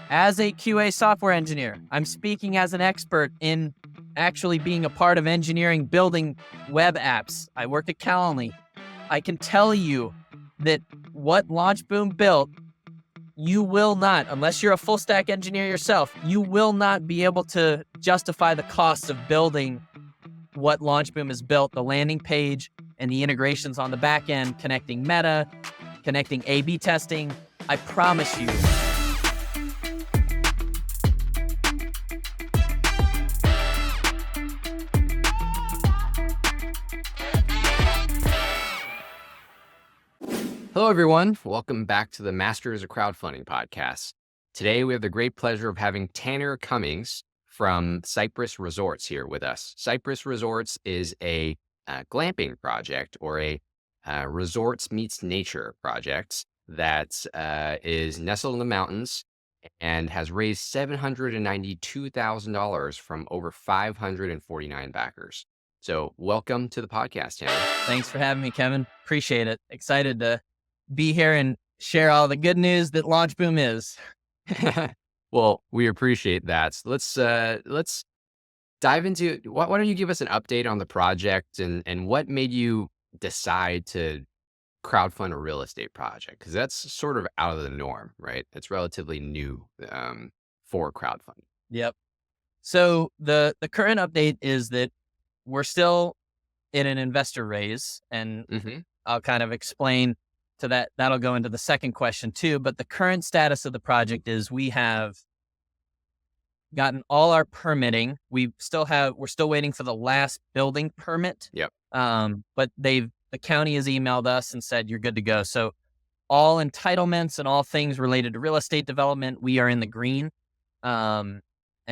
as a QA software engineer. I'm speaking as an expert in actually being a part of engineering, building web apps. I work at Calendly. I can tell you that what LaunchBoom built, you will not, unless you're a full stack engineer yourself, you will not be able to justify the costs of building what LaunchBoom has built, the landing page and the integrations on the back end, connecting Meta, connecting A/B testing. I promise you. Hello, everyone. Welcome back to the Masters of Crowdfunding podcast. Today, we have the great pleasure of having Tanner Cummings from Cypress Resorts here with us. Cypress Resorts is a glamping project, or a resorts meets nature project that is nestled in the mountains and has raised $792,000 from over 549 backers. So welcome to the podcast, Tanner. Thanks for having me, Kevin. Appreciate it. Excited to be here and share all the good news that LaunchBoom is. Well, we appreciate that. So let's dive into, why don't you give us an update on the project and what made you decide to crowdfund a real estate project? Because that's sort of out of the norm, right? It's relatively new for crowdfunding. Yep. So the current update is that we're still in an investor raise, and I'll kind of explain to that. That'll go into the second question too. But the current status of the project is we have gotten all our permitting. We're still waiting for the last building permit. Yep. But the county has emailed us and said you're good to go. So all entitlements and all things related to real estate development, we are in the green. And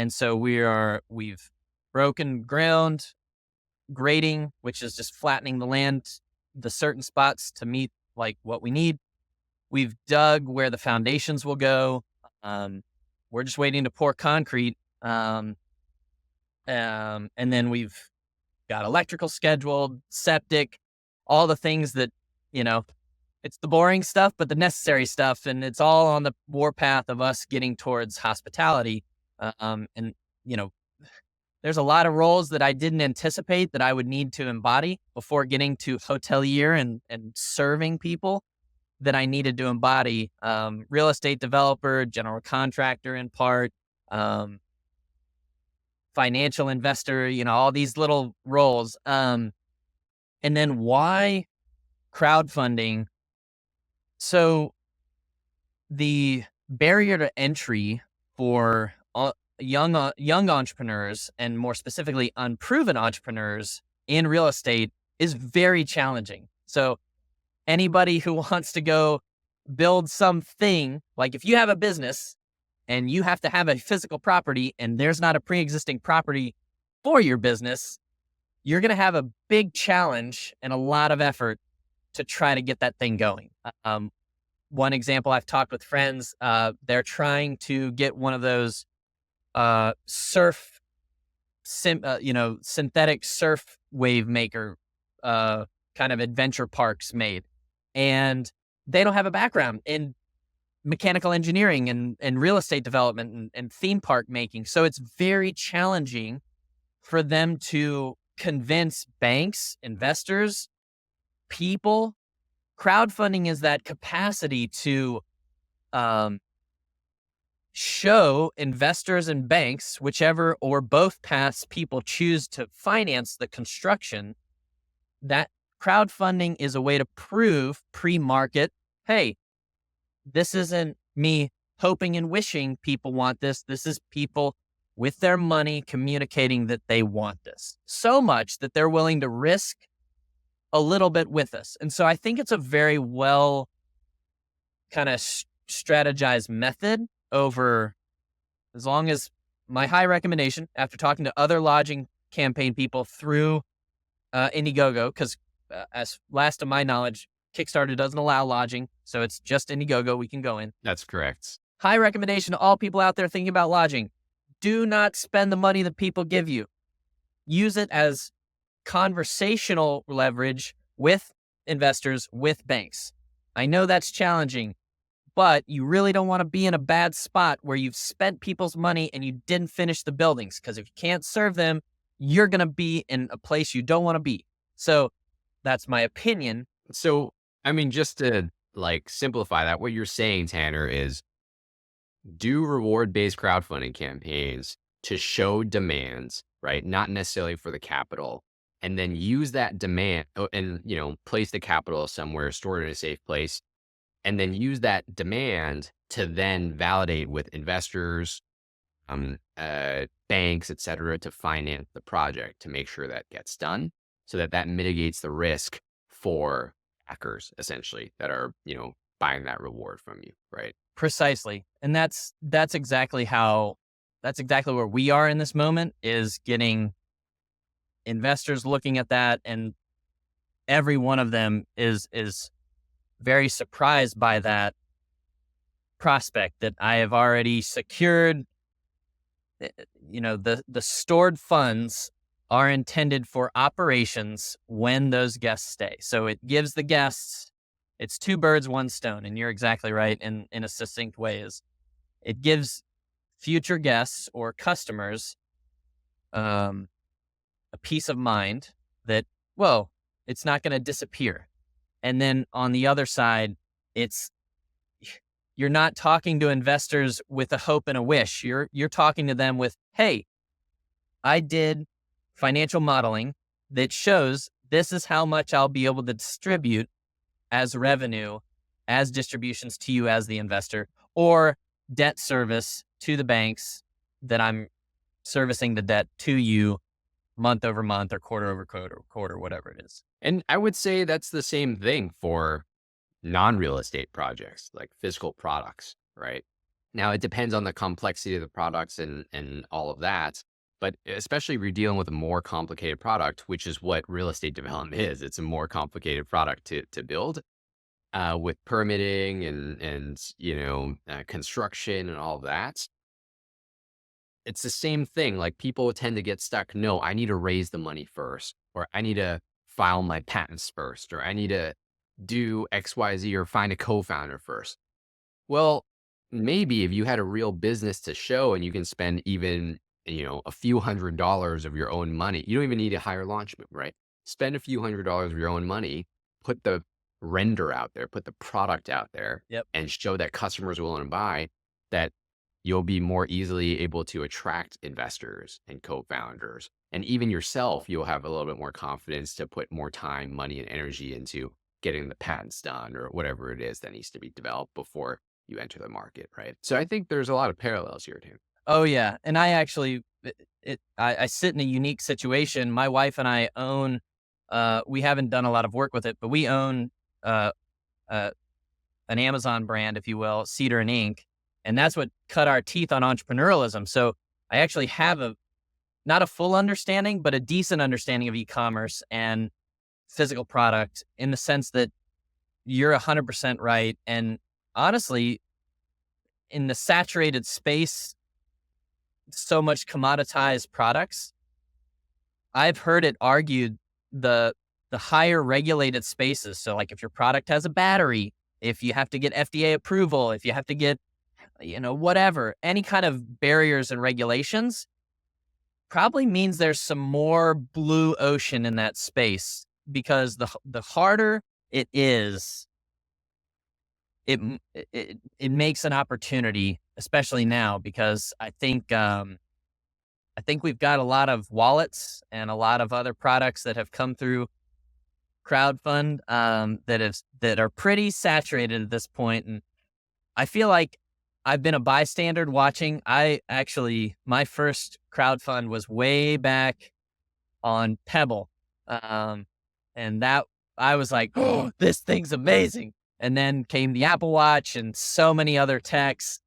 so we've broken ground, grading, which is just flattening the land, the certain spots to meet like what we need. We've dug where the foundations will go. We're just waiting to pour concrete. And then we've got electrical scheduled, septic, all the things that, it's the boring stuff, but the necessary stuff. And it's all on the warpath of us getting towards hospitality. There's a lot of roles that I didn't anticipate that I would need to embody before getting to hotelier and serving people that I needed to embody. Real estate developer, general contractor in part, financial investor, all these little roles. And then why crowdfunding? So the barrier to entry for young entrepreneurs, and more specifically unproven entrepreneurs in real estate, is very challenging. So anybody who wants to go build something, like if you have a business and you have to have a physical property and there's not a pre-existing property for your business, you're going to have a big challenge and a lot of effort to try to get that thing going. One example, I've talked with friends, they're trying to get one of those synthetic surf wave maker kind of adventure parks made, and they don't have a background in mechanical engineering and real estate development and theme park making. So it's very challenging for them to convince banks, investors, people. Crowdfunding is that capacity to show investors and banks, whichever or both paths people choose to finance the construction, that crowdfunding is a way to prove pre-market, hey, this isn't me hoping and wishing people want this. This is people with their money communicating that they want this so much that they're willing to risk a little bit with us. And so I think it's a very well kind of strategized method over, as long as my high recommendation after talking to other lodging campaign people through Indiegogo, because as last of my knowledge, Kickstarter doesn't allow lodging, so it's just Indiegogo we can go in. That's correct. High recommendation to all people out there thinking about lodging. Do not spend the money that people give you. Use it as conversational leverage with investors, with banks. I know that's challenging, but you really don't want to be in a bad spot where you've spent people's money and you didn't finish the buildings. Because if you can't serve them, you're going to be in a place you don't want to be. So that's my opinion. So, I mean, just to like simplify that, what you're saying, Tanner, is do reward-based crowdfunding campaigns to show demands, right? Not necessarily for the capital, and then use that demand and, place the capital somewhere, store it in a safe place, and then use that demand to then validate with investors, banks, et cetera, to finance the project to make sure that gets done so that that mitigates the risk for hackers essentially that are, buying that reward from you, right? Precisely. And that's exactly where we are in this moment, is getting investors looking at that, and every one of them is very surprised by that prospect that I have already secured. The stored funds are intended for operations when those guests stay. So it gives the guests, it's two birds, one stone. And you're exactly right in a succinct way, is it gives future guests or customers a peace of mind that, well, it's not going to disappear. And then on the other side, you're not talking to investors with a hope and a wish. You're talking to them with, hey, I did financial modeling that shows this is how much I'll be able to distribute as revenue, as distributions to you as the investor, or debt service to the banks that I'm servicing the debt to you month over month or quarter over quarter, whatever it is. And I would say that's the same thing for non-real estate projects, like physical products, right? Now, it depends on the complexity of the products and all of that. But especially if you're dealing with a more complicated product, which is what real estate development is, it's a more complicated product to build with permitting and construction and all of that. It's the same thing. Like people tend to get stuck. No, I need to raise the money first, or I need to file my patents first, or I need to do XYZ or find a co-founder first. Well, maybe if you had a real business to show and you can spend even, a few $100s of your own money, you don't even need a higher launch move, right? Spend a few $100s of your own money, put the render out there, put the product out there, Yep. and show that customers are willing to buy, that you'll be more easily able to attract investors and co-founders. And even yourself, you'll have a little bit more confidence to put more time, money, and energy into getting the patents done or whatever it is that needs to be developed before you enter the market, right? So I think there's a lot of parallels here too. Oh yeah, and I actually, I sit in a unique situation. My wife and I own, we haven't done a lot of work with it, but we own uh, an Amazon brand, if you will, Cedar and Ink, and that's what cut our teeth on entrepreneurialism. So I actually have not a full understanding, but a decent understanding of e-commerce and physical product, in the sense that you're 100% right. And honestly, in the saturated space, so much commoditized products, I've heard it argued the higher regulated spaces. So like if your product has a battery, if you have to get FDA approval, if you have to get, whatever, any kind of barriers and regulations, probably means there's some more blue ocean in that space, because the harder it is, it makes an opportunity, especially now, because I think we've got a lot of wallets and a lot of other products that have come through crowdfund that are pretty saturated at this point, and I feel like I've been a bystander watching. My first crowdfund was way back on Pebble, and that I was like, oh, this thing's amazing. And then came the Apple Watch and so many other techs.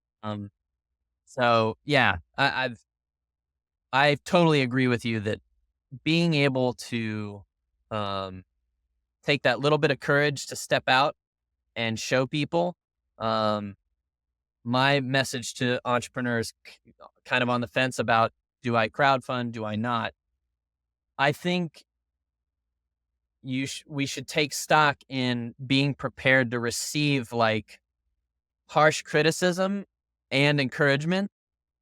So yeah, I totally agree with you that being able to take that little bit of courage to step out and show people. My message to entrepreneurs kind of on the fence about, do I crowdfund? Do I not? I think we should take stock in being prepared to receive like harsh criticism and encouragement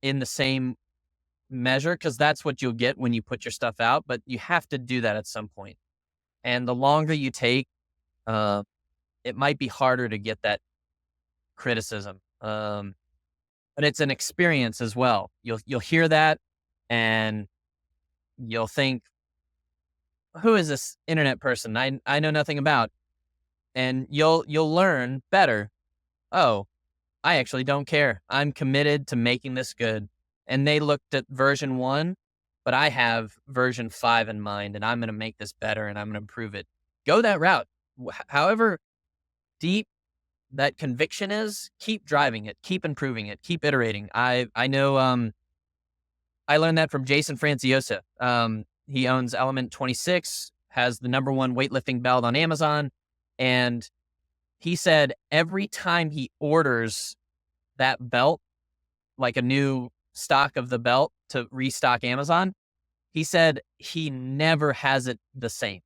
in the same measure, because that's what you'll get when you put your stuff out, but you have to do that at some point. And the longer you take, it might be harder to get that criticism. But it's an experience as well. You'll hear that and you'll think, who is this internet person I know nothing about? And you'll learn better. Oh, I actually don't care. I'm committed to making this good. And they looked at version 1, but I have version 5 in mind, and I'm going to make this better and I'm going to improve it. Go that route. However deep that conviction is, keep driving it, keep improving it, keep iterating. I know I learned that from Jason Franciosa. He owns Element 26, has the #1 weightlifting belt on Amazon, and he said every time he orders that belt, like a new stock of the belt to restock Amazon, he said he never has it the same.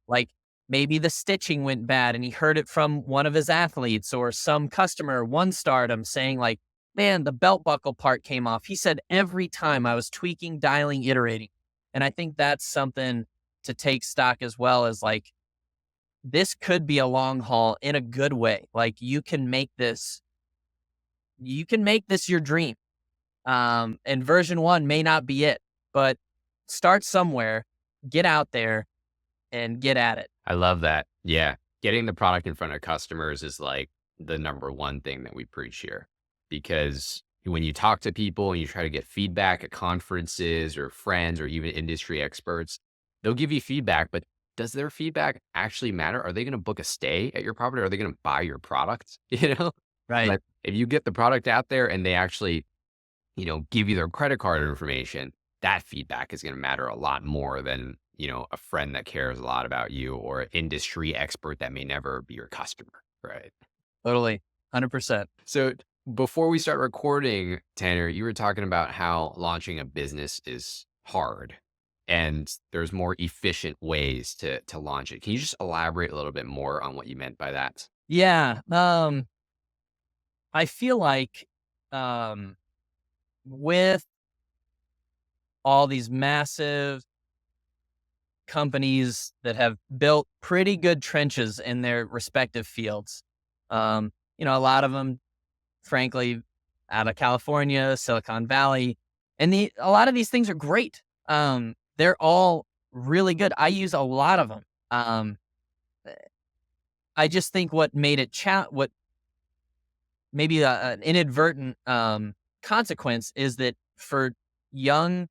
Like, maybe the stitching went bad and he heard it from one of his athletes or some customer, one stardom, saying like, man, the belt buckle part came off. He said every time I was tweaking, dialing, iterating. And I think that's something to take stock as well, as like, this could be a long haul in a good way. Like, you can make this your dream. And version 1 may not be it, but start somewhere, get out there and get at it. I love that. Yeah. Getting the product in front of customers is like the #1 thing that we preach here, because when you talk to people and you try to get feedback at conferences or friends or even industry experts, they'll give you feedback, but does their feedback actually matter? Are they going to book a stay at your property? Are they going to buy your product? Right. Like, if you get the product out there and they actually, give you their credit card information, that feedback is going to matter a lot more than, a friend that cares a lot about you or an industry expert that may never be your customer. Right. Totally. 100%. So before we start recording, Tanner, you were talking about how launching a business is hard and there's more efficient ways to launch it. Can you just elaborate a little bit more on what you meant by that? Yeah. I feel like, with all these massive companies that have built pretty good trenches in their respective fields, a lot of them, frankly, out of California, Silicon Valley, and a lot of these things are great. They're all really good. I use a lot of them. I just think what made it what maybe an inadvertent consequence is that for young,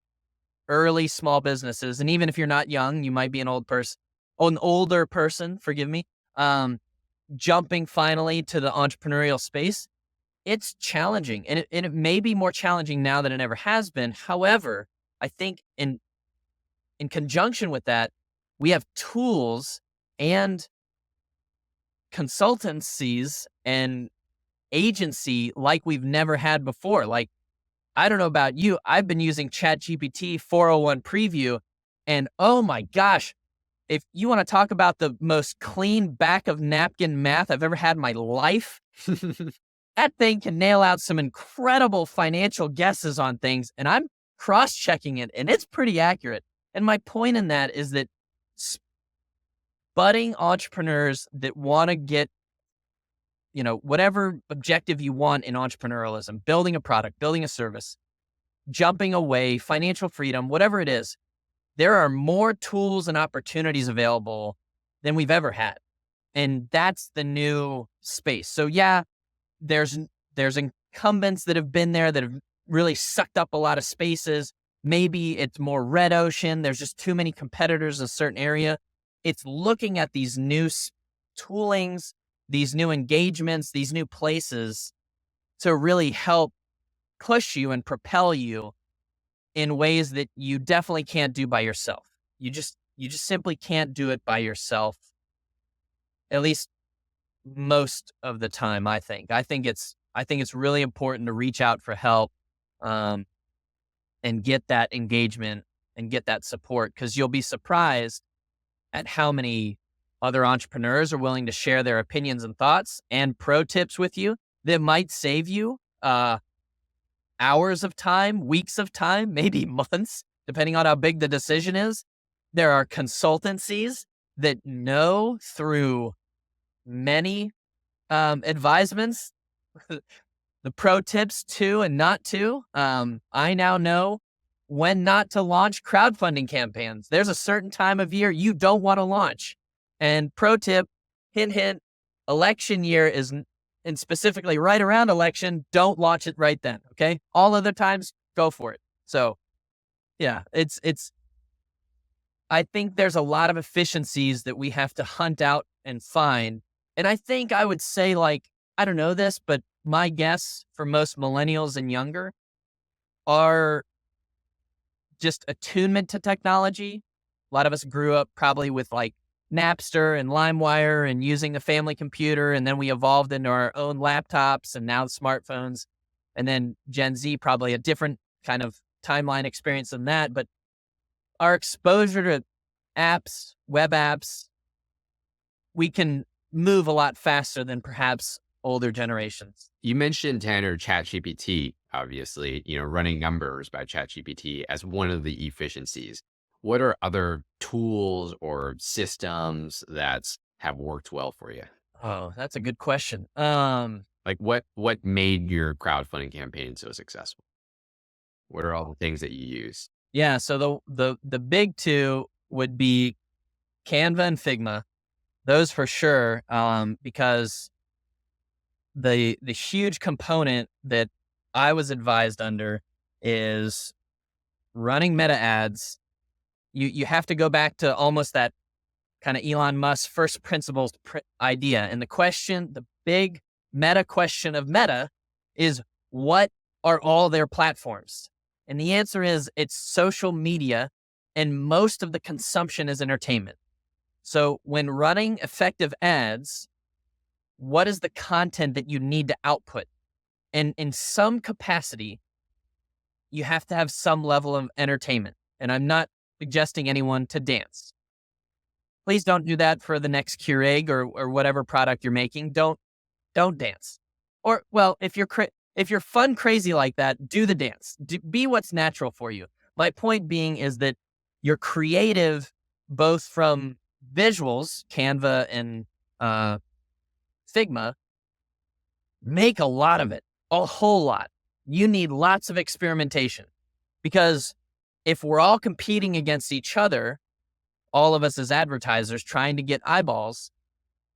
early small businesses, and even if you're not young, you might be an older person, forgive me, jumping finally to the entrepreneurial space, it's challenging, and it may be more challenging now than it ever has been. However, I think in conjunction with that, we have tools and consultancies and agency like we've never had before. Like, I don't know about you, I've been using ChatGPT 401 preview, and oh my gosh, if you want to talk about the most clean back of napkin math I've ever had in my life, that thing can nail out some incredible financial guesses on things, and I'm cross-checking it, and it's pretty accurate. And my point in that is that budding entrepreneurs that want to get, whatever objective you want in entrepreneurialism, building a product, building a service, jumping away, financial freedom, whatever it is, there are more tools and opportunities available than we've ever had. And that's the new space. So yeah, there's incumbents that have been there that have really sucked up a lot of spaces. Maybe it's more red ocean. There's just too many competitors in a certain area. It's looking at these new toolings, these new engagements, these new places to really help push you and propel you in ways that you definitely can't do by yourself. You just simply can't do it by yourself. At least most of the time, I think. I think it's really important to reach out for help, and get that engagement and get that support, because you'll be surprised at how many other entrepreneurs are willing to share their opinions and thoughts and pro tips with you. that might save you hours of time, weeks of time, maybe months, depending on how big the decision is. There are consultancies that know through many advisements the pro tips to and not to. I now know when not to launch crowdfunding campaigns. There's a certain time of year you don't want to launch. And pro tip, hint, hint, election year and specifically right around election, don't launch it right then. Okay. All other times, go for it. So yeah, I think there's a lot of efficiencies that we have to hunt out and find. And I think I would say, like, I don't know this, but my guess for most millennials and younger are just attunement to technology. A lot of us grew up probably with like Napster and LimeWire and using the family computer. And then we evolved into our own laptops and now smartphones. And then Gen Z, probably a different kind of timeline experience than that. But our exposure to apps, web apps, we can move a lot faster than perhaps older generations. You mentioned, Tanner, ChatGPT, obviously, running numbers by ChatGPT as one of the efficiencies. What are other tools or systems that have worked well for you? Oh, that's a good question. Like what made your crowdfunding campaign so successful? What are all the things that you use? Yeah, so the big two would be Canva and Figma. Those for sure, because the huge component that I was advised under is running meta ads. You have to go back to almost that kind of Elon Musk first principles idea. And the big meta question of Meta is, what are all their platforms? And the answer is it's social media, and most of the consumption is entertainment. So when running effective ads, what is the content that you need to output? And in some capacity, you have to have some level of entertainment. And I'm not suggesting anyone to dance. Please don't do that for the next Keurig or whatever product you're making. Don't dance. Or, well, if you're fun crazy like that, do the dance. Be what's natural for you. My point being is that you're creative both from visuals, Canva and Figma. Make a lot of it, a whole lot. You need lots of experimentation, because if we're all competing against each other, all of us as advertisers trying to get eyeballs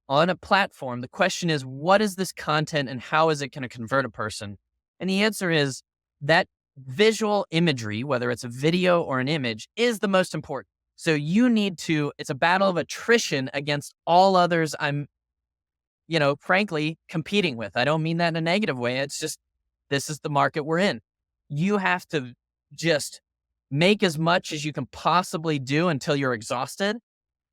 on a platform, the question is, what is this content and how is it going to convert a person? And the answer is that visual imagery, whether it's a video or an image, is the most important. So you need to, it's a battle of attrition against all others I'm, frankly, competing with. I don't mean that in a negative way. It's just, this is the market we're in. You have to just make as much as you can possibly do until you're exhausted,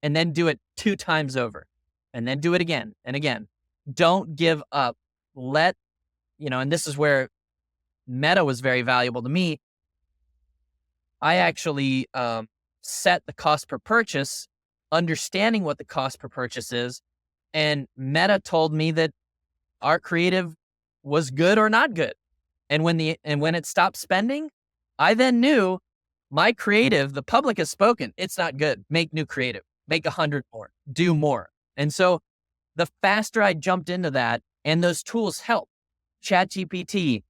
and then do it 2 times over, and then do it again and again. Don't give up. And this is where Meta was very valuable to me. I actually set the cost per purchase, understanding what the cost per purchase is. And Meta told me that our creative was good or not good. And when it stopped spending, I then knew my creative, the public has spoken, it's not good. Make new creative, make 100 more, do more. And so the faster I jumped into that, and those tools help. ChatGPT,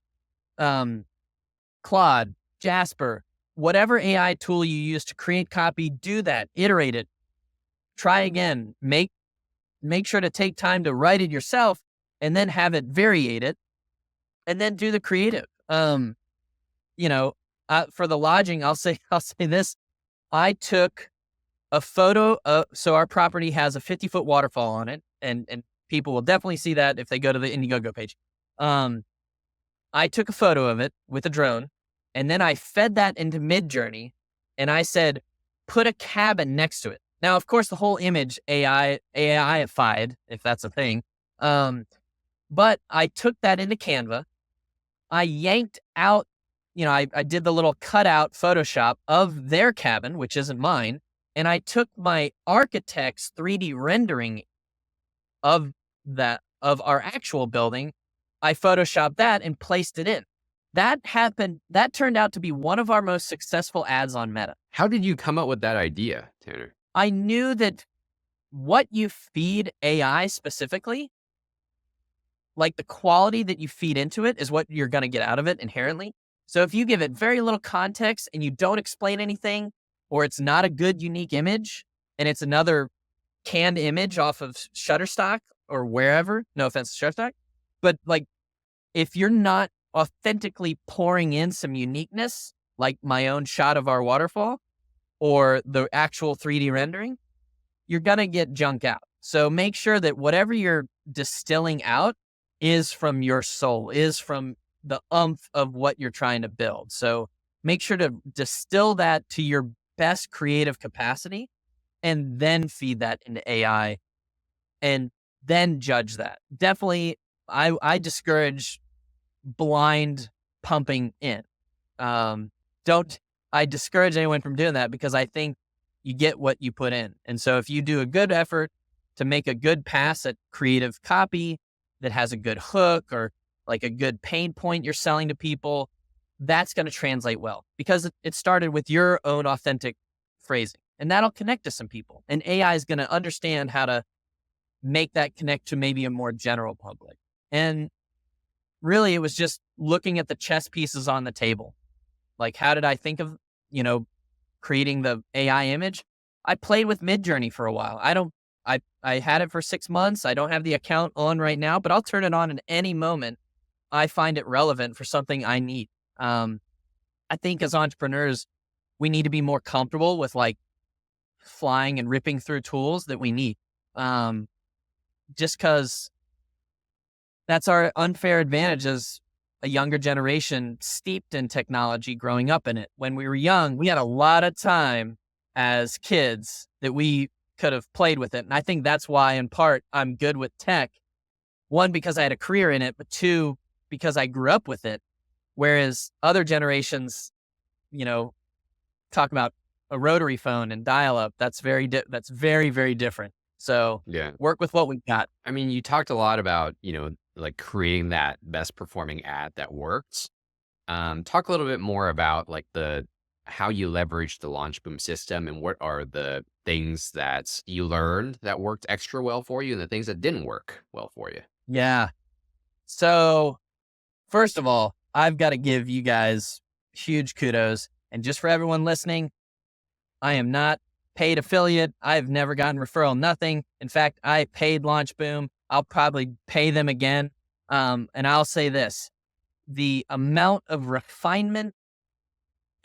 Claude, Jasper, whatever AI tool you use to create copy, do that, iterate it, try again, make sure to take time to write it yourself, and then have it variate it, and then do the creative. For the lodging, I'll say this. I took a photo so our property has a 50-foot waterfall on it, and people will definitely see that if they go to the Indiegogo page. I took a photo of it with a drone, and then I fed that into Midjourney, and I said, put a cabin next to it. Now, of course, the whole image AI-ified, if that's a thing. But I took that into Canva. I yanked out, I did the little cutout Photoshop of their cabin, which isn't mine. And I took my architect's 3D rendering of our actual building. I photoshopped that and placed it in. That turned out to be one of our most successful ads on Meta. How did you come up with that idea, Tanner? I knew that what you feed AI specifically, like the quality that you feed into it, is what you're going to get out of it inherently. So if you give it very little context and you don't explain anything, or it's not a good, unique image, and it's another canned image off of Shutterstock or wherever, no offense to Shutterstock, but like if you're not authentically pouring in some uniqueness, like my own shot of our waterfall or the actual 3D rendering, you're going to get junk out. So make sure that whatever you're distilling out is from your soul, is from the umph of what you're trying to build. So make sure to distill that to your best creative capacity and then feed that into AI and then judge that. Definitely, I discourage blind pumping in. I discourage anyone from doing that because I think you get what you put in. And so if you do a good effort to make a good pass at creative copy that has a good hook or like a good pain point you're selling to people, that's going to translate well because it started with your own authentic phrasing, and that'll connect to some people. And AI is going to understand how to make that connect to maybe a more general public. And really, it was just looking at the chess pieces on the table. Like, how did I think of, creating the AI image? I played with Midjourney for a while. I had it for 6 months. I don't have the account on right now, but I'll turn it on at any moment I find it relevant for something I need. I think as entrepreneurs, we need to be more comfortable with like flying and ripping through tools that we need. Just because that's our unfair advantage as a younger generation steeped in technology, growing up in it. When we were young, we had a lot of time as kids that we could have played with it. And I think that's why, in part, I'm good with tech. One, because I had a career in it, but two, because I grew up with it. Whereas other generations, talk about a rotary phone and dial-up. That's very, very different. So Yeah. work with what we've got. I mean, you talked a lot about, like creating that best performing ad that works. Talk a little bit more about like how you leverage the Launch Boom system and what are the things that you learned that worked extra well for you and the things that didn't work well for you. Yeah. So first of all, I've got to give you guys huge kudos. And just for everyone listening, I am not paid affiliate. I've never gotten referral, nothing. In fact, I paid Launch Boom. I'll probably pay them again. And I'll say this, the amount of refinement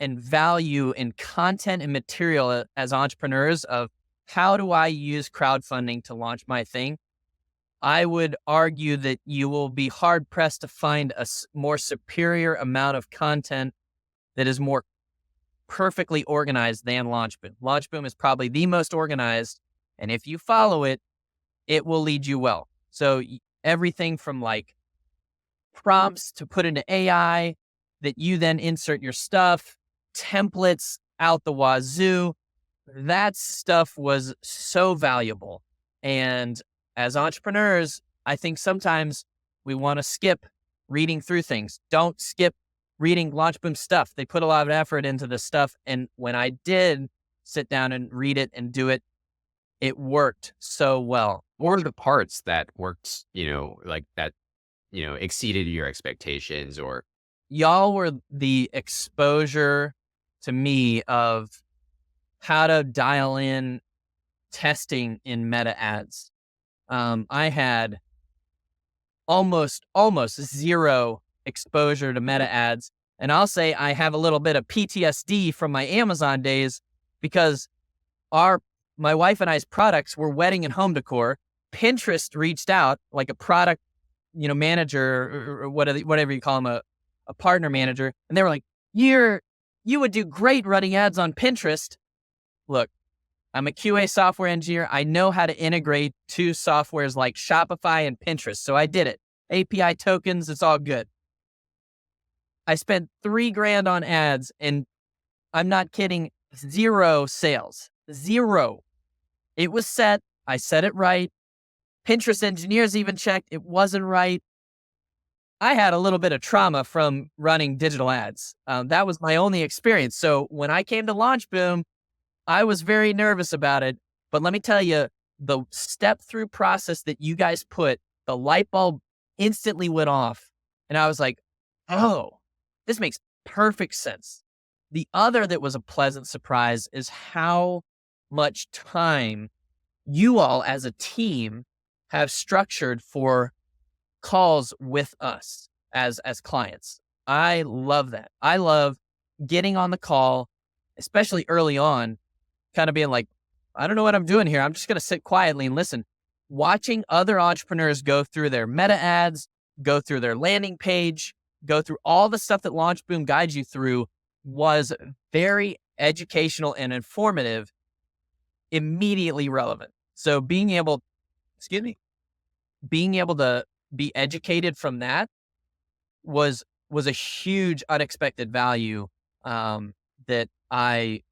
and value in content and material as entrepreneurs of how do I use crowdfunding to launch my thing, I would argue that you will be hard pressed to find a more superior amount of content that is more perfectly organized than Launch Boom. Launch Boom is probably the most organized, and if you follow it, it will lead you well. So everything from like prompts to put into AI that you then insert your stuff, templates out the wazoo, that stuff was so valuable. And as entrepreneurs, I think sometimes we want to skip reading through things. Don't skip reading Launch Boom stuff. They put a lot of effort into this stuff. And when I did sit down and read it and do it, it worked so well. What were the parts that worked, like that, exceeded your expectations or? Y'all were the exposure to me of how to dial in testing in meta ads. I had almost zero exposure to meta ads. And I'll say I have a little bit of PTSD from my Amazon days because my wife and I's products were wedding and home decor. Pinterest reached out, like a product, manager or whatever you call them, a partner manager. And they were like, you would do great running ads on Pinterest. Look, I'm a QA software engineer. I know how to integrate two softwares like Shopify and Pinterest. So I did it. API tokens, it's all good. I spent $3,000 on ads and I'm not kidding, 0 sales, 0. It was set. I set it right. Pinterest engineers even checked. It wasn't right. I had a little bit of trauma from running digital ads. That was my only experience. So when I came to Launch Boom, I was very nervous about it. But let me tell you, the step through process that you guys put, the light bulb instantly went off. And I was like, oh, this makes perfect sense. The other that was a pleasant surprise is how much time you all as a team have structured for calls with us as clients. I love that. I love getting on the call, especially early on, kind of being like, I don't know what I'm doing here. I'm just going to sit quietly and listen. Watching other entrepreneurs go through their meta ads, go through their landing page, go through all the stuff that Launch Boom guides you through was very educational and informative, immediately relevant. So being able, excuse me, being able to be educated from that was a huge unexpected value that I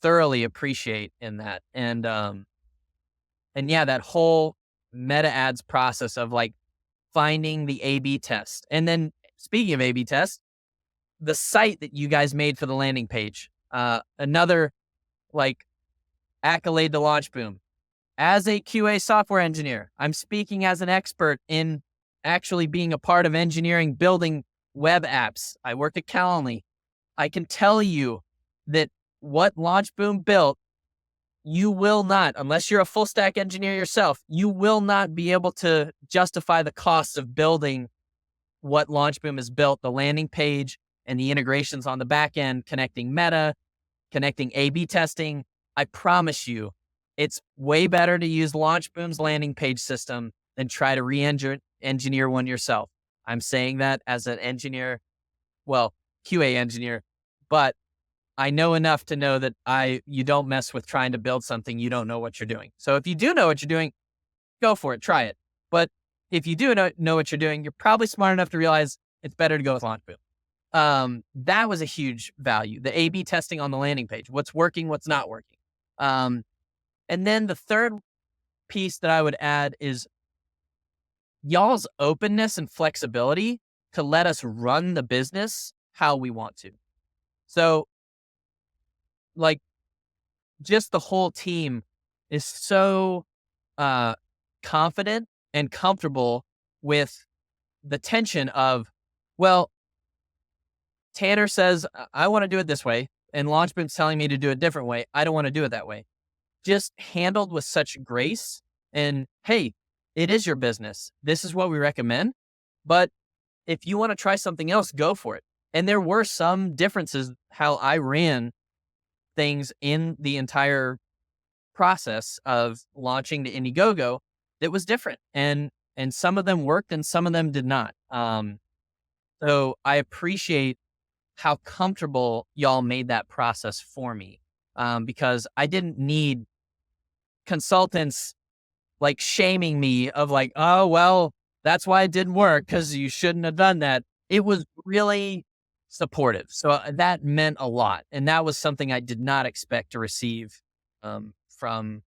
thoroughly appreciate in that. And yeah, that whole meta ads process of like finding the A/B test. And then speaking of A/B test, the site that you guys made for the landing page, another like accolade to Launch Boom. As a QA software engineer, I'm speaking as an expert in actually being a part of engineering, building web apps. I work at Calendly. I can tell you that what Launch Boom built, you will not, unless you're a full stack engineer yourself, you will not be able to justify the costs of building what Launch Boom has built, the landing page and the integrations on the back end, connecting Meta, connecting A/B testing. I promise you, it's way better to use Launch Boom's landing page system than try to re-engineer one yourself. I'm saying that as an engineer, well, QA engineer, but I know enough to know that you don't mess with trying to build something you don't know what you're doing. So if you do know what you're doing, go for it, try it. But if you do know what you're doing, you're probably smart enough to realize it's better to go with Launch Boom. That was a huge value. The A/B testing on the landing page, what's working, what's not working. And then the third piece that I would add is y'all's openness and flexibility to let us run the business how we want to. So like just the whole team is so confident and comfortable with the tension of, well, Tanner says, I want to do it this way, and Launch Boom's telling me to do it a different way. I don't want to do it that way. Just handled with such grace. And hey, it is your business. This is what we recommend. But if you want to try something else, go for it. And there were some differences how I ran things in the entire process of launching to Indiegogo that was different. And some of them worked and some of them did not. So I appreciate how comfortable y'all made that process for me, because I didn't need consultants like shaming me of like, oh, well, that's why it didn't work because you shouldn't have done that. It was really supportive. So that meant a lot. And that was something I did not expect to receive from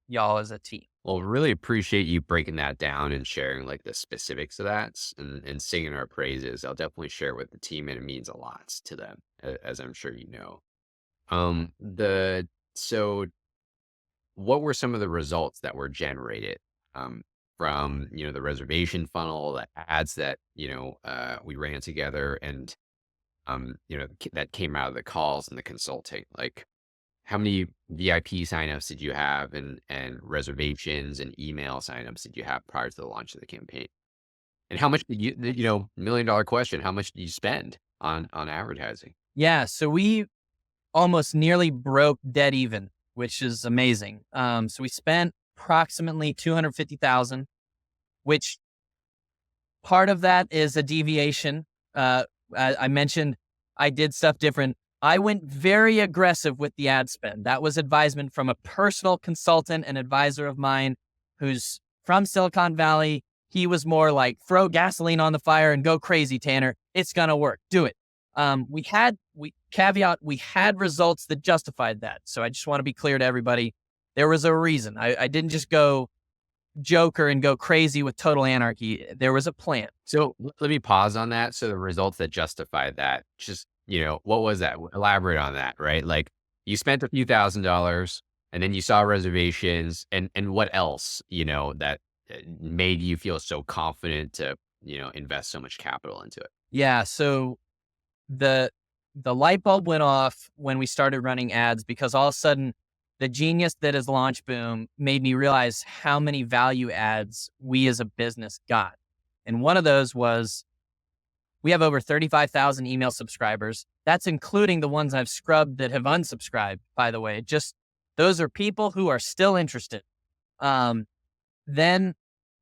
y'all as a team. Well, really appreciate you breaking that down and sharing like the specifics of that and singing our praises. I'll definitely share with the team, and it means a lot to them, as I'm sure you know. So what were some of the results that were generated from the reservation funnel, the ads that we ran together, and that came out of the calls and the consulting? Like, how many VIP signups did you have, and reservations and email signups did you have prior to the launch of the campaign? And how much did $1 million question, how much did you spend on advertising? Yeah. So we almost nearly broke dead even, which is amazing. So we spent approximately $250,000, which part of that is a deviation. I mentioned I did stuff different. I went very aggressive with the ad spend. That was advisement from a personal consultant and advisor of mine who's from Silicon Valley. He was more like, throw gasoline on the fire and go crazy, Tanner. It's going to work. Do it. We had results that justified that. So I just want to be clear to everybody. There was a reason. I didn't just go Joker and go crazy with total anarchy. There was a plan. So let me pause on that. So the results that justify that, just, what was that? Elaborate on that, right? Like you spent a few $1,000s and then you saw reservations and what else, that made you feel so confident to, invest so much capital into it. Yeah. So the light bulb went off when we started running ads, because all of a sudden the genius that is Launch Boom made me realize how many value adds we as a business got. And one of those was, we have over 35,000 email subscribers. That's including the ones I've scrubbed that have unsubscribed, by the way. Just those are people who are still interested. Then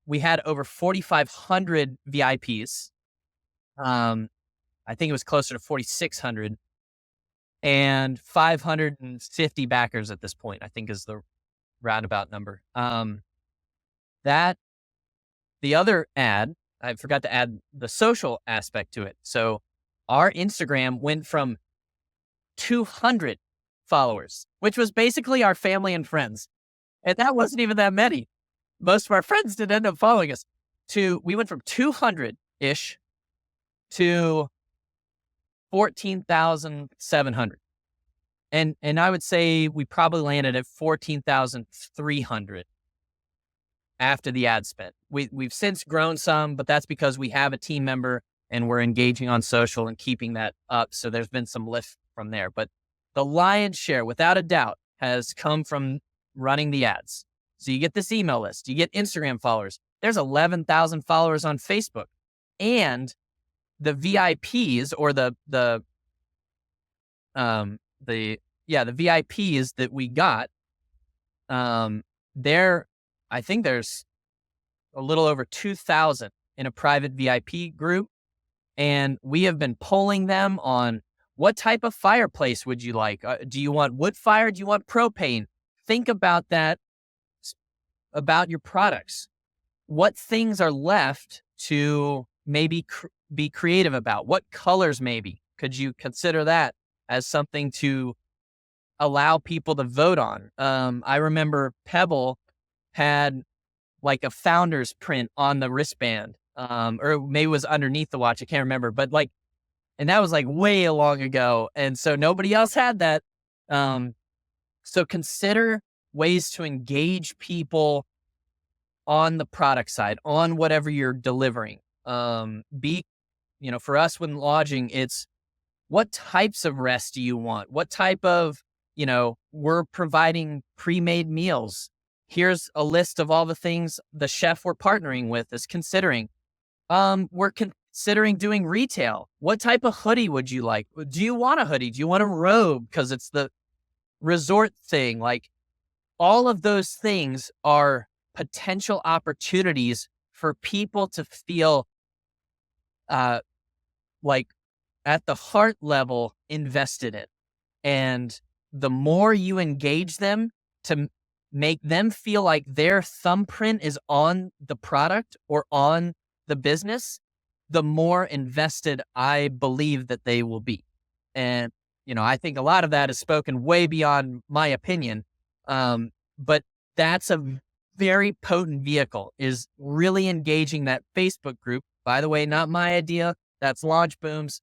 we had over 4,500 VIPs. I think it was closer to 4,600, and 550 backers at this point, I think is the roundabout number. That the other ad, I forgot to add the social aspect to it. So our Instagram went from 200 followers, which was basically our family and friends. And that wasn't even that many. Most of our friends didn't end up following us. We went from 200-ish to 14,700. And I would say we probably landed at 14,300 after the ad spend. We've since grown some, but that's because we have a team member and we're engaging on social and keeping that up. So there's been some lift from there. But the lion's share, without a doubt, has come from running the ads. So you get this email list, you get Instagram followers. There's 11,000 followers on Facebook, and the VIPs, or the VIPs that we got, I think there's a little over 2,000 in a private VIP group. And we have been polling them on, what type of fireplace would you like? Do you want wood fire? Do you want propane? Think about that, about your products. What things are left to maybe be creative about? What colors maybe? Could you consider that as something to allow people to vote on? I remember Pebble had like a founder's print on the wristband, or maybe it was underneath the watch. I can't remember, but and that was like way long ago. And so nobody else had that. So consider ways to engage people on the product side, on whatever you're delivering. For us, when lodging, it's, what types of rest do you want? What type of, we're providing pre-made meals. Here's a list of all the things the chef we're partnering with is considering. We're considering doing retail. What type of hoodie would you like? Do you want a hoodie? Do you want a robe? Because it's the resort thing. Like, all of those things are potential opportunities for people to feel like at the heart level invested in. And the more you engage them to make them feel like their thumbprint is on the product or on the business, the more invested I believe that they will be. And, I think a lot of that is spoken way beyond my opinion. But that's a very potent vehicle, is really engaging that Facebook group. By the way, not my idea. That's Launch Boom's.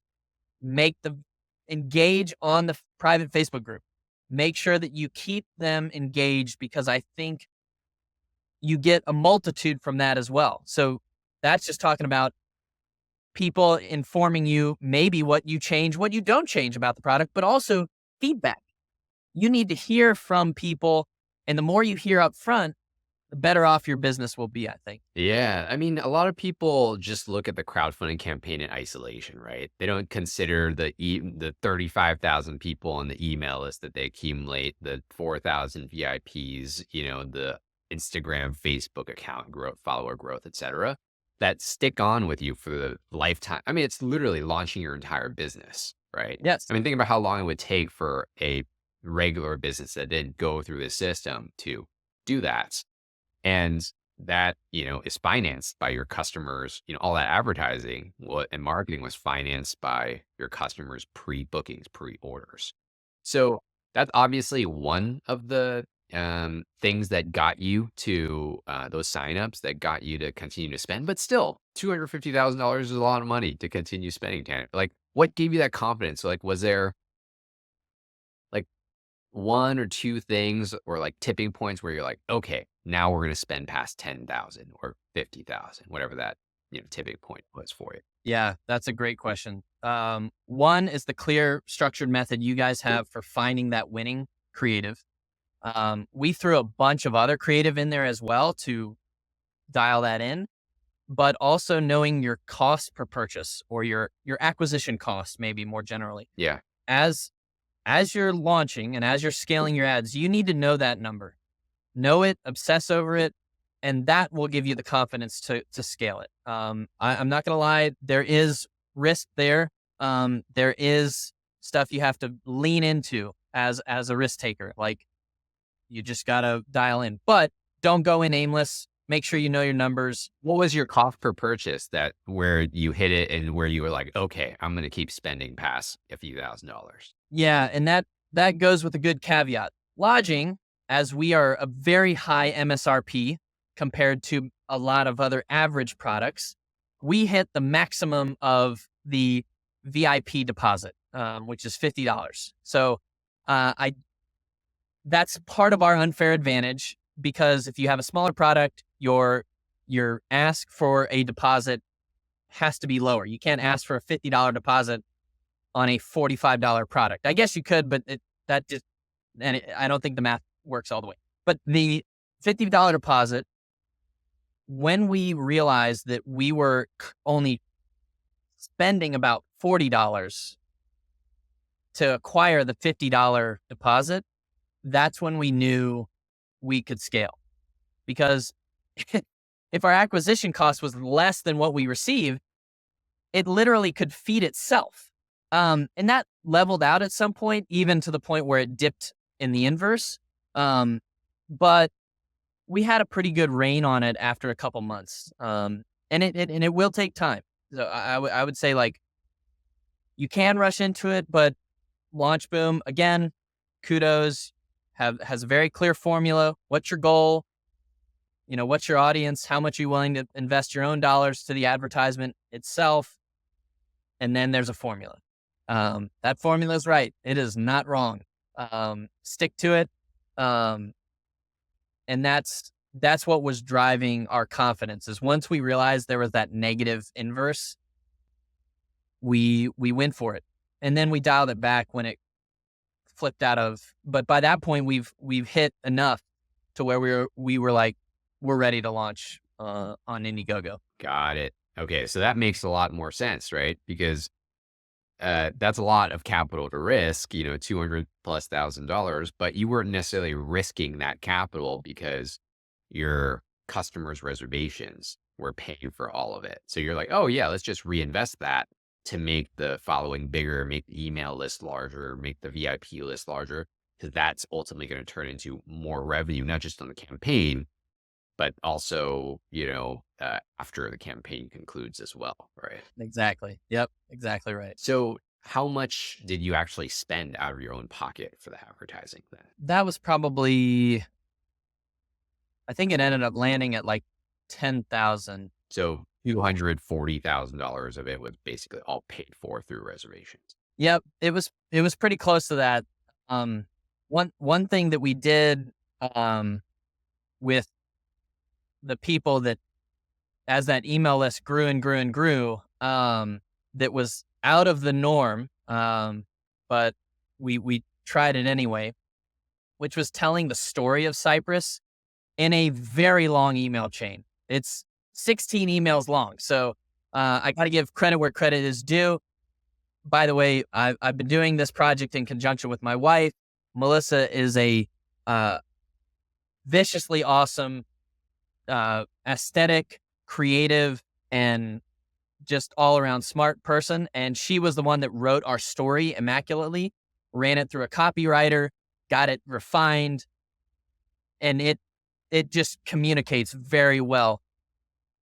Engage on the private Facebook group. Make sure that you keep them engaged, because I think you get a multitude from that as well. So that's just talking about people informing you maybe what you change, what you don't change about the product, but also feedback. You need to hear from people, and the more you hear up front, the better off your business will be, I think. Yeah. I mean, a lot of people just look at the crowdfunding campaign in isolation, right? They don't consider the 35,000 people on the email list that they accumulate, the 4,000 VIPs, the Instagram, Facebook account growth, follower growth, etc., that stick on with you for the lifetime. I mean, it's literally launching your entire business, right? Yes. I mean, think about how long it would take for a regular business that didn't go through this system to do that. And that, is financed by your customers, all that advertising and marketing was financed by your customers' pre-bookings, pre-orders. So that's obviously one of the things that got you to those signups that got you to continue to spend? But still, $250,000 is a lot of money to continue spending, Tanner. Like, what gave you that confidence? Like, was there like one or two things or like tipping points where you're like, okay, now we're going to spend past 10,000 or 50,000, whatever that, tipping point was for you? Yeah, that's a great question. One is the clear, structured method you guys have for finding that winning creative. We threw a bunch of other creative in there as well to dial that in, but also knowing your cost per purchase or your acquisition cost, maybe more generally. Yeah. As as you're launching and as you're scaling your ads, you need to know that number. Know it, obsess over it, and that will give you the confidence to scale it. I'm not gonna lie, there is risk there. There is stuff you have to lean into as a risk taker. Like you just gotta dial in, but don't go in aimless. Make sure you know your numbers. What was your cost per purchase that where you hit it and where you were like, okay, I'm going to keep spending past a few $1,000s? Yeah, and that goes with a good caveat. Lodging, as we are a very high MSRP compared to a lot of other average products, we hit the maximum of the VIP deposit, which is $50. So I that's part of our unfair advantage because if you have a smaller product, your ask for a deposit has to be lower. You can't ask for a $50 deposit on a $45 product. I guess you could, but I don't think the math works all the way. But the $50 deposit, when we realized that we were only spending about $40 to acquire the $50 deposit, that's when we knew we could scale. Because if our acquisition cost was less than what we received, it literally could feed itself. And that leveled out at some point, even to the point where it dipped in the inverse. But we had a pretty good reign on it after a couple months. And it will take time. So I would say like you can rush into it, but Launch Boom, again, kudos, has a very clear formula. What's your goal? What's your audience? How much are you willing to invest your own dollars to the advertisement itself? And then there's a formula. That formula is right. It is not wrong. Stick to it. And that's what was driving our confidence is once we realized there was that negative inverse, we went for it. And then we dialed it back when it flipped out of, but by that point we've hit enough to where we were like, we're ready to launch on Indiegogo. Got it. Okay. So that makes a lot more sense, right? Because that's a lot of capital to risk, $200,000+, but you weren't necessarily risking that capital because your customers' reservations were paying for all of it. So you're like, oh yeah, let's just reinvest that to make the following bigger, make the email list larger, make the VIP list larger, because that's ultimately going to turn into more revenue, not just on the campaign, but also, after the campaign concludes as well, right? Exactly. Yep. Exactly right. So how much did you actually spend out of your own pocket for the advertising then? That was probably, I think it ended up landing at like 10,000. So $240,000 of it was basically all paid for through reservations. Yep. It was pretty close to that. One thing that we did, with the people that, as that email list grew and grew and grew, that was out of the norm. But we tried it anyway, which was telling the story of Cypress in a very long email chain. It's 16 emails long. So, I got to give credit where credit is due. By the way, I've been doing this project in conjunction with my wife. Melissa is a, viciously awesome, aesthetic, creative, and just all around smart person. And she was the one that wrote our story immaculately, ran it through a copywriter, got it refined, and it just communicates very well.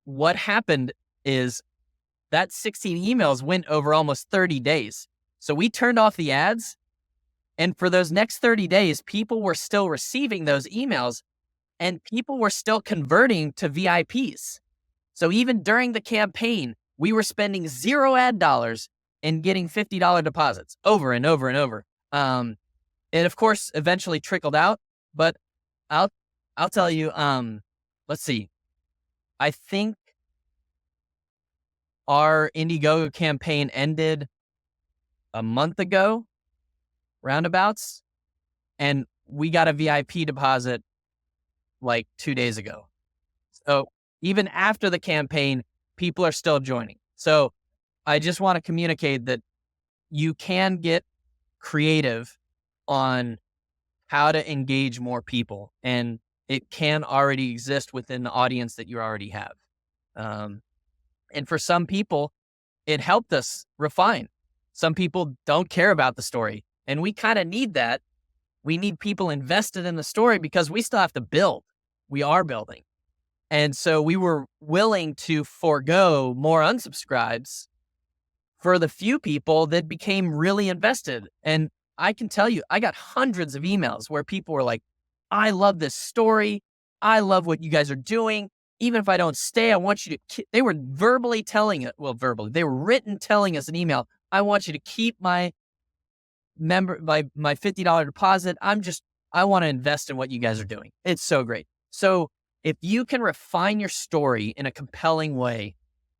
What happened is that 16 emails went over almost 30 days. So we turned off the ads And for those next 30 days, people were still receiving those emails and people were still converting to VIPs. So even during the campaign, we were spending 0 ad dollars and getting $50 deposits over and over and over. It of course eventually trickled out, but I'll tell you, let's see. I think our Indiegogo campaign ended a month ago, roundabouts, and we got a VIP deposit like 2 days ago. So even after the campaign, people are still joining. So I just want to communicate that you can get creative on how to engage more people, and it can already exist within the audience that you already have. And for some people, it helped us refine. Some people don't care about the story, and we kind of need that. We need people invested in the story because we still have to build. We are building. And so we were willing to forego more unsubscribes for the few people that became really invested. And I can tell you, I got hundreds of emails where people were like, I love this story. I love what you guys are doing. Even if I don't stay, I want you to, they were verbally telling it. Well, verbally, they were written telling us an email. I want you to keep my $50 deposit. I want to invest in what you guys are doing. It's so great. So if you can refine your story in a compelling way,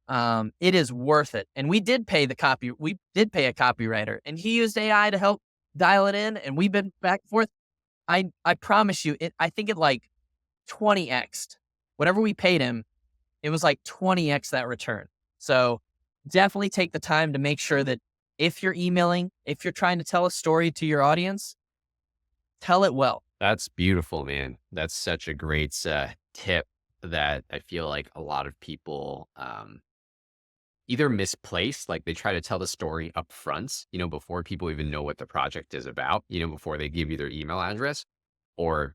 it is worth it. And we did pay a copywriter, and he used AI to help dial it in. And we've been back and forth. I promise you, I think it like 20x'd. Whatever we paid him, it was like 20x that return. So definitely take the time to make sure that if you're emailing, if you're trying to tell a story to your audience, tell it well. That's beautiful, man. That's such a great tip that I feel like a lot of people either misplace, like they try to tell the story up front, before people even know what the project is about, before they give you their email address, or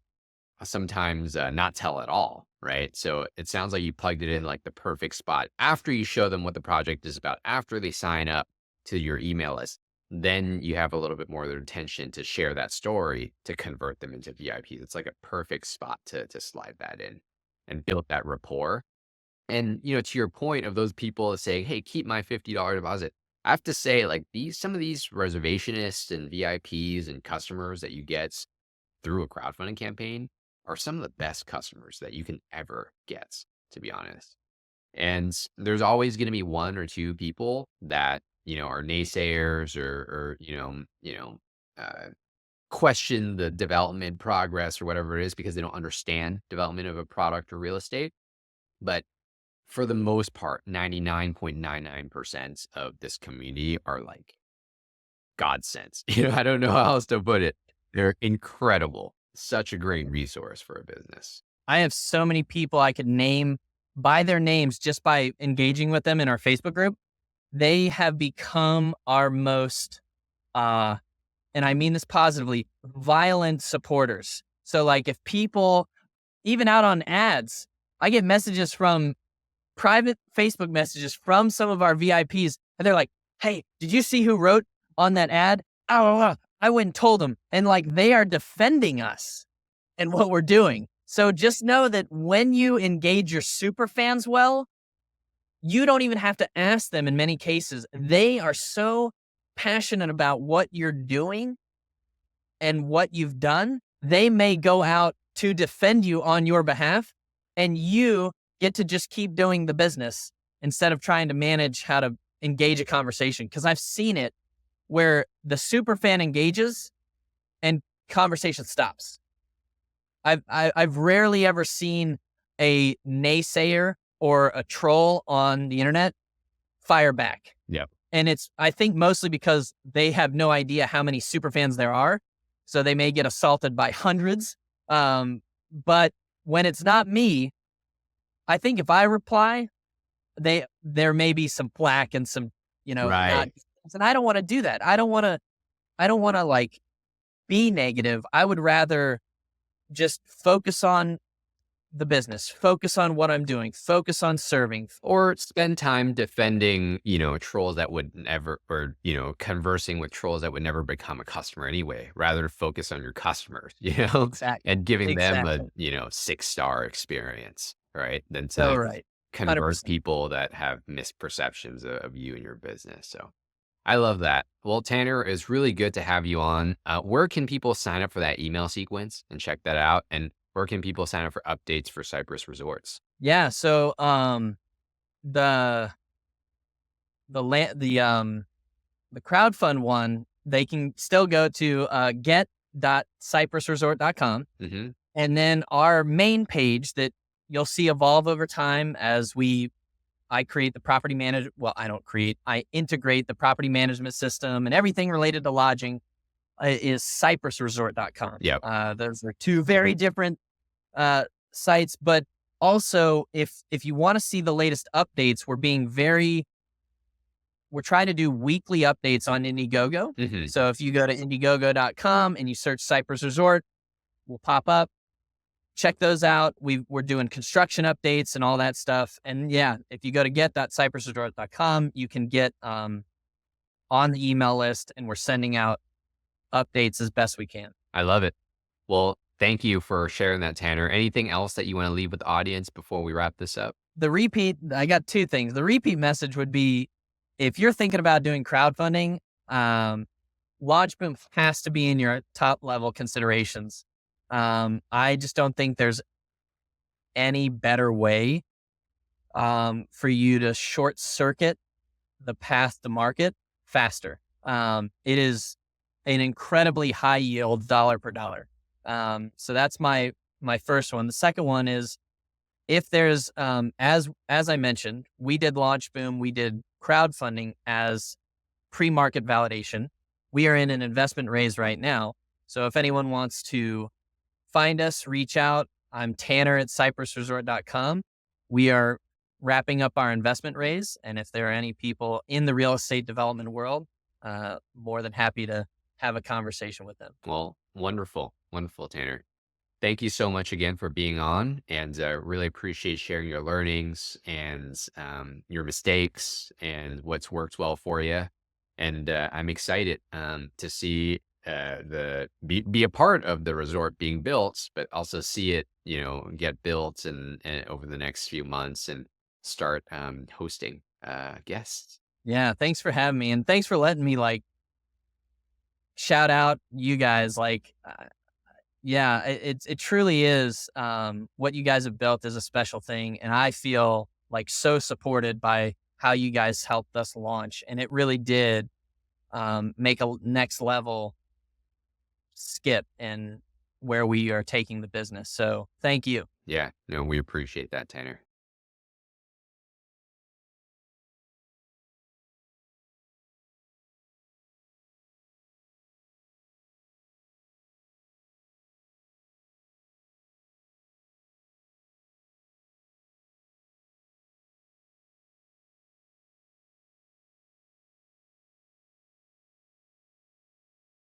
sometimes not tell at all, right? So it sounds like you plugged it in like the perfect spot after you show them what the project is about, after they sign up to your email list. Then you have a little bit more of their attention to share that story to convert them into VIPs. It's like a perfect spot to slide that in and build that rapport. And, to your point of those people saying, hey, keep my $50 deposit. I have to say, like some of these reservationists and VIPs and customers that you get through a crowdfunding campaign are some of the best customers that you can ever get, to be honest. And there's always going to be one or two people that, are naysayers or question the development progress or whatever it is because they don't understand development of a product or real estate. But for the most part, 99.99% of this community are like godsends. I don't know how else to put it. They're incredible. Such a great resource for a business. I have so many people I could name by their names just by engaging with them in our Facebook group. They have become our most, and I mean this positively, violent supporters. So like if people, even out on ads, I get messages from private Facebook messages from some of our VIPs, and they're like, hey, did you see who wrote on that ad? Oh, I went and told them. And like, they are defending us and what we're doing. So just know that when you engage your super fans well, you don't even have to ask them in many cases. They are so passionate about what you're doing and what you've done. They may go out to defend you on your behalf, and you get to just keep doing the business instead of trying to manage how to engage a conversation. Because I've seen it where the super fan engages and conversation stops. I've rarely ever seen a naysayer or a troll on the internet fire back. Yeah. And it's, I think, mostly because they have no idea how many super fans there are. So they may get assaulted by hundreds. But when it's not me, I think if I reply, there may be some flack and some, right. And I don't want to do that. I don't want to like be negative. I would rather just focus on the business, focus on what I'm doing, focus on serving. Or spend time defending, trolls that would never, or, conversing with trolls that would never become a customer anyway, rather focus on your customers, Exactly. and giving them a, Exactly. 6-star experience, right? Than So to right. convert 100%. people that have misperceptions of you and your business. So I love that. Well, Tanner, it's really good to have you on. Where can people sign up for that email sequence and check that out? And where can people sign up for updates for Cypress Resorts? Yeah. So the the crowdfund one, they can still go to get.cypressresort.com. Hmm. And then our main page that you'll see evolve over time as I create the property management. Well, I don't create, I integrate the property management system and everything related to lodging is cypressresort.com. Yep. Those are two very different sites, but also if you want to see the latest updates, we're trying to do weekly updates on Indiegogo. Hmm. So if you go to Indiegogo.com and you search Cypress Resort, we'll pop up. Check those out. We're doing construction updates and all that stuff. And yeah, if you go to get.cypressresort.com, you can get on the email list, and we're sending out updates as best we can. I love it. Well, thank you for sharing that, Tanner. Anything else that you want to leave with the audience before we wrap this up? I got two things. The repeat message would be, if you're thinking about doing crowdfunding, Launch Boom has to be in your top level considerations. I just don't think there's any better way for you to short circuit the path to market faster. It is an incredibly high yield dollar per dollar. So that's my first one. The second one is, if there's as I mentioned, we did Launch Boom, we did crowdfunding as pre-market validation. We are in an investment raise right now. So if anyone wants to find us, reach out. I'm Tanner at cypressresort.com. We are wrapping up our investment raise. And if there are any people in the real estate development world, more than happy to have a conversation with them. Well, wonderful. Wonderful, Tanner. Thank you so much again for being on, and really appreciate sharing your learnings and your mistakes and what's worked well for you. And I'm excited to see be a part of the resort being built, but also see it, get built and over the next few months and start hosting guests. Yeah. Thanks for having me. And thanks for letting me shout out you guys. Yeah, it truly is. What you guys have built is a special thing. And I feel so supported by how you guys helped us launch. And it really did make a next level skip in where we are taking the business. So thank you. Yeah, no, we appreciate that, Tanner.